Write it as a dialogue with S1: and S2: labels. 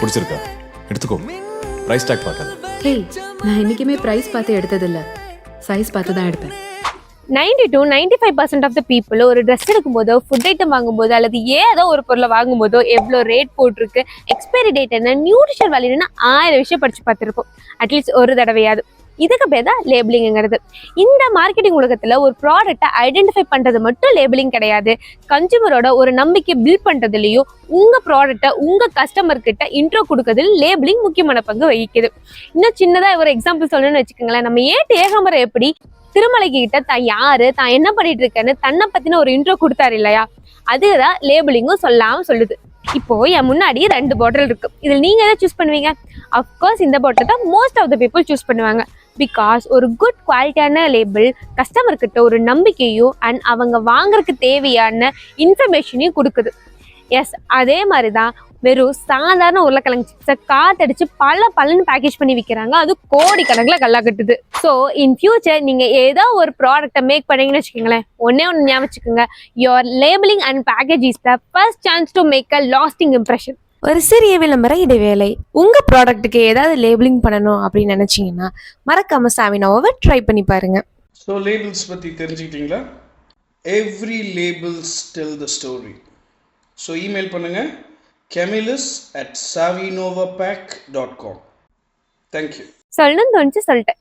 S1: பிடிச்சிருக்கா? எடுத்துக்கோ. Price take பார்க்காத.
S2: ஹே, நான் என்னைக்குமே பிரைஸ் பார்த்து எடுத்ததில்ல, சைஸ் பார்த்து தான் எடுப்பேன்.
S3: 90 to 95% ஆஃப் த பீப்புள் ஒரு ட்ரெஸ் எடுக்கும்போதோ, ஃபுட் ஐட்டம் வாங்கும்போதோ, அல்லது ஏதோ ஒரு பொருளை வாங்கும்போதோ எவ்வளோ ரேட் போட்டிருக்கு, எக்ஸ்பைரி டேட் என்ன, நியூட்ரிஷன் வேல்யூன்னு 1000 விஷயம் படிச்சு பார்த்துருப்போம். அட்லீஸ்ட் ஒரு தடவையாவது. இதுக்கு பேர் தான் லேபிளிங்கிறது. இந்த மார்க்கெட்டிங் உலகத்தில் ஒரு ப்ராடக்டை ஐடென்டிஃபை பண்ணுறது மட்டும் லேபிளிங் கிடையாது. கன்சூமரோட ஒரு நம்பிக்கை பில்ட் பண்ணுறதுலையும் உங்கள் ப்ராடக்டை உங்கள் கஸ்டமர்கிட்ட இன்ட்ரோ கொடுக்கறதுல லேபிளிங் முக்கியமான பங்கு வகிக்குது. இன்னும் சின்னதாக ஒரு எக்ஸாம்பிள் சொல்லணும்னு வச்சுக்கோங்களேன். நம்ம ஏகாம்பரம் எப்படி திருமலைக்கு கிட்ட தான் யாரு, தான் என்ன பண்ணிட்டு இருக்கேன்னு தன்னை பத்தின ஒரு இன்ட்ரோ கொடுத்தாரு இல்லையா, அதுதான் லேபிளிங்கும் சொல்லுது. இப்போ என் முன்னாடி 2 பாட்டில் இருக்கு. இதில் நீங்க எதை சூஸ் பண்ணுவீங்க? அஃப்கோர்ஸ் இந்த பாட்டில் தான் most of the people choose பண்ணுவாங்க. பிகாஸ் ஒரு குட் குவாலிட்டியான லேபிள் கஸ்டமர்கிட்ட ஒரு நம்பிக்கையும் அண்ட் அவங்க வாங்குறதுக்கு தேவையான இன்ஃபர்மேஷனையும் கொடுக்குது. எஸ், அதே மாதிரி தான் வெறும் சாதாரண உருளைக்கிழங்கு சிப்ஸை காத்தடிச்சு பலன்னு பேக்கேஜ் பண்ணி விற்கிறாங்க. அது கோடிக்கணக்கில் கல்லா கட்டுது. ஸோ இன் ஃபியூச்சர் நீங்கள் ஏதோ ஒரு ப்ராடக்டை மேக் பண்ணீங்கன்னு வச்சுக்கோங்களேன், ஒன்று ஞாபகம் வச்சுக்கோங்க, your labelling and package is the first chance to make a lasting impression.
S4: ஒரு சிறிய விளம்பர இடைவேளை. உங்க ப்ராடக்ட்டுக்கு ஏதாவது லேபிளிங் பண்ணணும் அப்படின்னு நினைச்சீங்கன்னா மறக்காம சாவினோவை ட்ரை பண்ணி பாருங்க.
S5: ஸோ லேபிள்ஸ் பற்றி தெரிஞ்சுக்கிட்டீங்களா? Every labels tell the story. So email பண்ணுங்கள் camillus@savinovapack.com. Thank you.
S3: சொல்லணும்னு தோணுச்சு, சொல்லிட்டேன்.